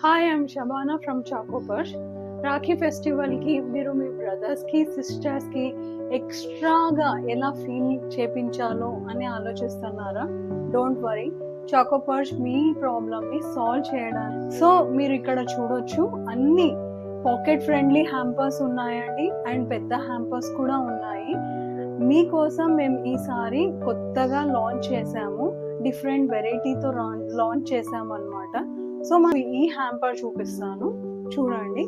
Hi, I'm Shabana from చాకో పర్ష్. రాఖీ ఫెస్టివల్కి మీరు మీ బ్రదర్స్కి సిస్టర్స్కి ఎక్స్ట్రాగా ఎలా ఫీల్ చేపించాలో అని ఆలోచిస్తున్నారా? డోంట్ వరీ, చాకో పర్ష్ మీ ప్రాబ్లమ్ని సాల్వ్ చేయడానికి. సో మీరు ఇక్కడ చూడొచ్చు, అన్ని పాకెట్ ఫ్రెండ్లీ హ్యాంపర్స్ ఉన్నాయండి అండ్ పెద్ద హ్యాంపర్స్ కూడా ఉన్నాయి. మీకోసం మేము ఈసారి కొత్తగా లాంచ్ చేసాము, డిఫరెంట్ వెరైటీతో లాంచ్ చేసాము అనమాట. సో మనం ఈ హ్యాంపర్ చూపిస్తాను, చూడండి.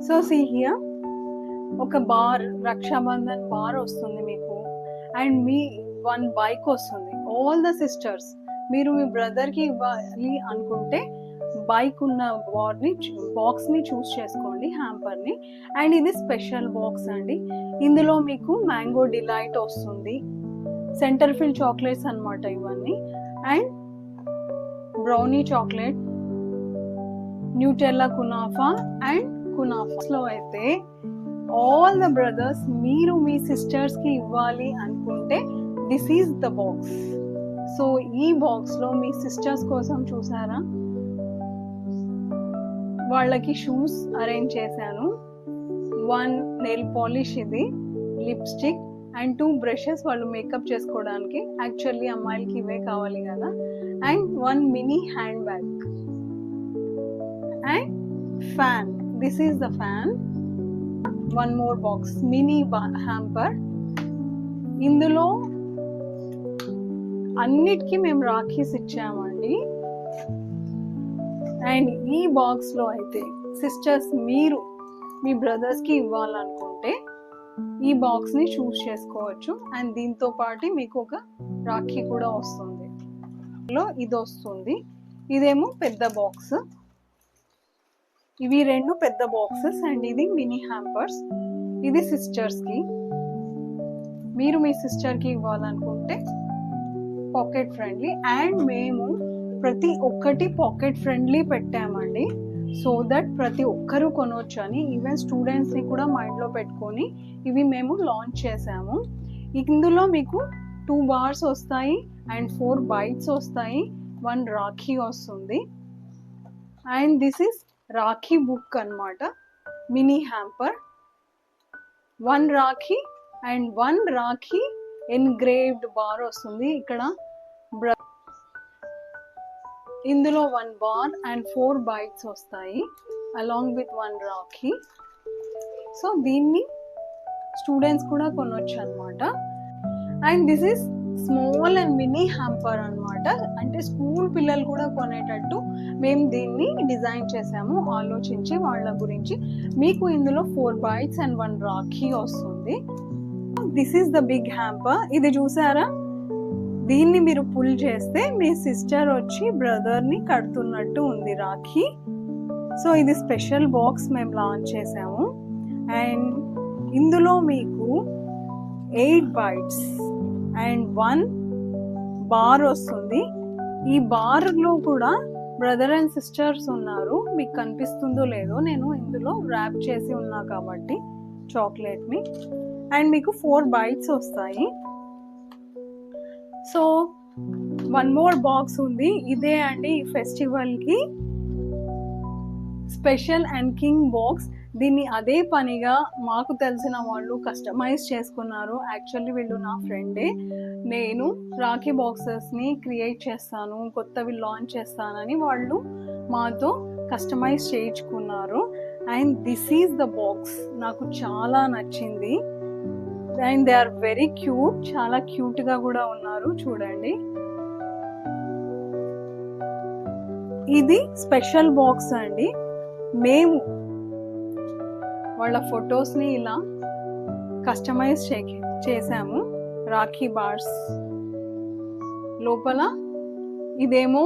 సో సీ హియర్, ఒక బార్, రక్షాబంధన్ బార్ వస్తుంది మీకు, అండ్ మీ వన్ బైక్ వస్తుంది. ఆల్ ద సిస్టర్స్, మీరు మీ బ్రదర్కి ఇవ్వాలి అనుకుంటే బైక్ ఉన్న బాక్స్ని చూస్ చేసుకోండి, హ్యాంపర్ని. అండ్ ఇది స్పెషల్ బాక్స్ అండి. ఇందులో మీకు మ్యాంగో డిలైట్ వస్తుంది, సెంటర్ ఫిల్ చాక్లెట్స్ అన్నమాట ఇవన్నీ, అండ్ బ్రౌనీ చాక్లెట్, న్యూటెల్లా కునాఫా అండ్ కునాఫాలో అయితే ఆల్ ద బ్రదర్స్ మీరు మీ సిస్టర్స్కి ఇవ్వాలి అనుకుంటే this is the box. So ఈ బాక్స్లో మీ సిస్టర్స్ కోసం చూసారా, వాళ్ళకి షూస్ అరేంజ్ చేశాను, 1 నెయిల్ పాలిష్, ఇది లిప్స్టిక్ అండ్ 2 బ్రషెస్ వాళ్ళు మేకప్ చేసుకోవడానికి. యాక్చువల్లీ అమ్మాయిలకి ఇవే కావాలి కదా. And 1 mini hand bag and fan. This is the fan. 1 more box, mini hamper. ఇందులో అన్నిటికీ మేము రాఖీస్ ఇచ్చామండి. అండ్ ఈ బాక్స్లో అయితే సిస్టర్స్ మీరు మీ బ్రదర్స్కి ఇవ్వాలనుకుంటే ఈ బాక్స్ని చూస్ చేసుకోవచ్చు. అండ్ దీంతో పాటు మీకు ఒక రాఖీ కూడా వస్తుంది. ఇది వస్తుంది, ఇదేమో పెద్ద బాక్స్. ఇవి 2 పెద్ద బాక్సెస్ అండ్ ఇది మినీ హ్యాంపర్స్. ఇది సిస్టర్స్కి, మీరు మీ సిస్టర్కి ఇవ్వాలనుకుంటే పాకెట్ ఫ్రెండ్లీ. అండ్ మేము ప్రతి ఒక్కటి పాకెట్ ఫ్రెండ్లీ పెట్టామండి, సో దట్ ప్రతి ఒక్కరూ కొనవచ్చు అని. ఈవెన్ స్టూడెంట్స్ని కూడా మైండ్లో పెట్టుకొని ఇవి మేము లాంచ్ చేసాము. ఇందులో మీకు 2 బార్స్ వస్తాయి అండ్ 4 బైట్స్ వస్తాయి, 1 రాఖీ వస్తుంది. And this is Rakhi book అన్నమాట, mini hamper. 1 Rakhi and 1 Rakhi engraved bar వస్తుంది ఇక్కడ. ఇందులో 1 బార్ అండ్ 4 బైట్స్ వస్తాయి అలాంగ్ విత్ 1 రాఖీ. సో దీన్ని స్టూడెంట్స్ కూడా కొనవచ్చు అనమాట. And this is small and mini hamper అనమాట, అంటే స్కూల్ పిల్లలు కూడా కొనేటట్టు మేము దీన్ని డిజైన్ చేసాము ఆలోచించి వాళ్ళ గురించి. మీకు ఇందులో 4 బైట్స్ అండ్ 1 రాఖీ వస్తుంది. This is the big hamper. ఇది చూసారా, దీన్ని మీరు పుల్ చేస్తే మీ సిస్టర్ వచ్చి బ్రదర్ని కడుతున్నట్టు ఉంది రాఖీ. సో ఇది స్పెషల్ బాక్స్ మేము లాంచ్ చేసాము. అండ్ ఇందులో మీకు 8 బైట్స్ అండ్ 1 బార్ వస్తుంది. ఈ బార్లో కూడా బ్రదర్ అండ్ సిస్టర్స్ ఉన్నారు, మీకు కనిపిస్తుందో లేదో, నేను ఇందులో ర్యాప్ చేసి ఉన్నా కాబట్టి చాక్లెట్ని. అండ్ మీకు 4 బైట్స్ వస్తాయి. సో 1 మోర్ బాక్స్ ఉంది, ఇదే అండి ఈ ఫెస్టివల్కి స్పెషల్ అండ్ కింగ్ బాక్స్. దీన్ని అదే పనిగా మాకు తెలిసిన వాళ్ళు కస్టమైజ్ చేసుకున్నారు. యాక్చువల్లీ వీళ్ళు నా ఫ్రెండే. నేను రాఖీ బాక్సెస్ని క్రియేట్ చేస్తాను, కొత్తవి లాంచ్ చేస్తానని వాళ్ళు మాతో కస్టమైజ్ చేయించుకున్నారు. And this is the box, నాకు చాలా నచ్చింది. And they are very cute, చాలా క్యూట్గా కూడా ఉన్నారు, చూడండి. ఇది స్పెషల్ బాక్స్ అండి. మేము వాళ్ళ ఫొటోస్ని ఇలా కస్టమైజ్ చేసాము. రాఖీ బార్స్ లోపల ఇదేమో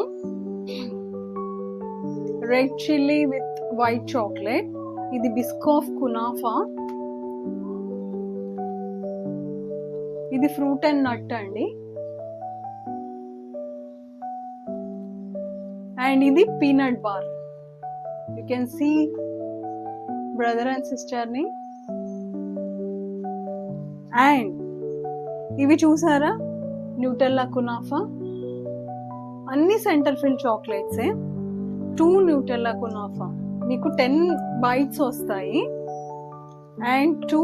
red chilli with white chocolate, ఇది బిస్కాఫ్ కునాఫా, ఇది ఫ్రూట్ అండ్ నట్ అండి. అండ్ ఇది peanut bar. You can see brother and సిస్టర్ని. అండ్ ఇవి చూసారా, న్యూటెల్లా కునాఫా. అన్ని సెంటర్ ఫిల్ చాక్లెట్సే. 2 న్యూటెల్లా కునాఫా మీకు 10 బైట్స్ వస్తాయి, అండ్ 2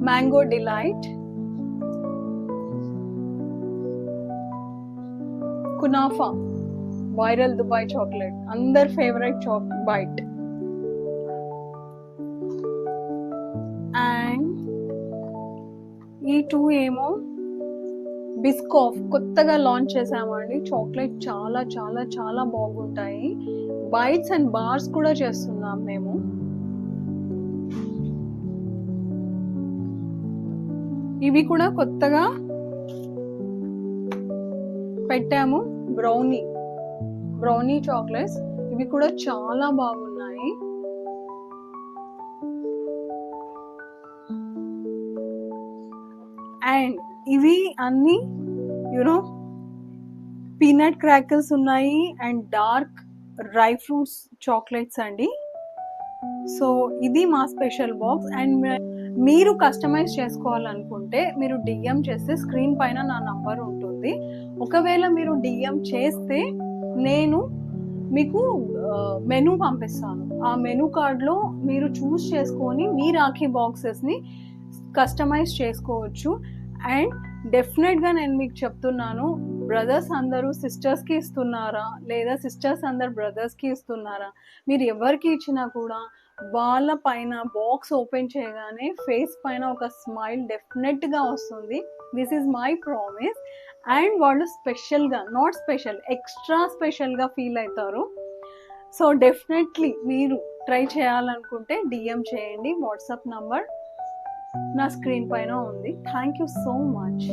మ్యాంగో డిలైట్ కునాఫా వైరల్ దుబాయ్ చాక్లెట్, అందర్ ఫేవరెట్ బైట్. అండ్ ఈ 2 ఏమో బిస్కాఫ్ కొత్తగా లాంచ్ చేసామండి. చాక్లెట్ చాలా చాలా చాలా బాగుంటాయి. బైట్స్ అండ్ బార్స్ కూడా చేస్తున్నాం మేము. ఇవి కూడా కొత్తగా పెట్టాము, బ్రౌనీ చాక్లెట్స్. ఇవి కూడా చాలా బాగున్నాయి. అండ్ ఇవి అన్ని యునో పీనట్ క్రాకర్స్ ఉన్నాయి and dark dry fruits chocolates అండి. సో ఇది మా స్పెషల్ బాక్స్. అండ్ మీరు కస్టమైజ్ చేసుకోవాలనుకుంటే మీరు డిఎం చేస్తే స్క్రీన్ పైన నా నంబర్ ఉంటుంది. ఒకవేళ మీరు డిఎం చేస్తే నేను మీకు మెనూ పంపిస్తాను. ఆ మెనూ కార్డ్లో మీరు చూస్ చేసుకొని మీ రాఖీ బాక్సెస్ని కస్టమైజ్ చేసుకోవచ్చు. అండ్ డెఫినెట్గా నేను మీకు చెప్తున్నాను, బ్రదర్స్ అందరూ సిస్టర్స్కి ఇస్తున్నారా లేదా సిస్టర్స్ అందరు బ్రదర్స్కి ఇస్తున్నారా, మీరు ఎవరికి ఇచ్చినా కూడా వాళ్ళ పైన బాక్స్ ఓపెన్ చేయగానే ఫేస్ పైన ఒక స్మైల్ డెఫినెట్గా వస్తుంది. This is my promise. And వాళ్ళు స్పెషల్గా, నాట్ స్పెషల్, ఎక్స్ట్రా స్పెషల్గా ఫీల్ అవుతారు. సో డెఫినెట్లీ మీరు ట్రై చేయాలనుకుంటే డిఎం చేయండి. వాట్సాప్ నంబర్ నా స్క్రీన్ పైన ఉంది. Thank you so much.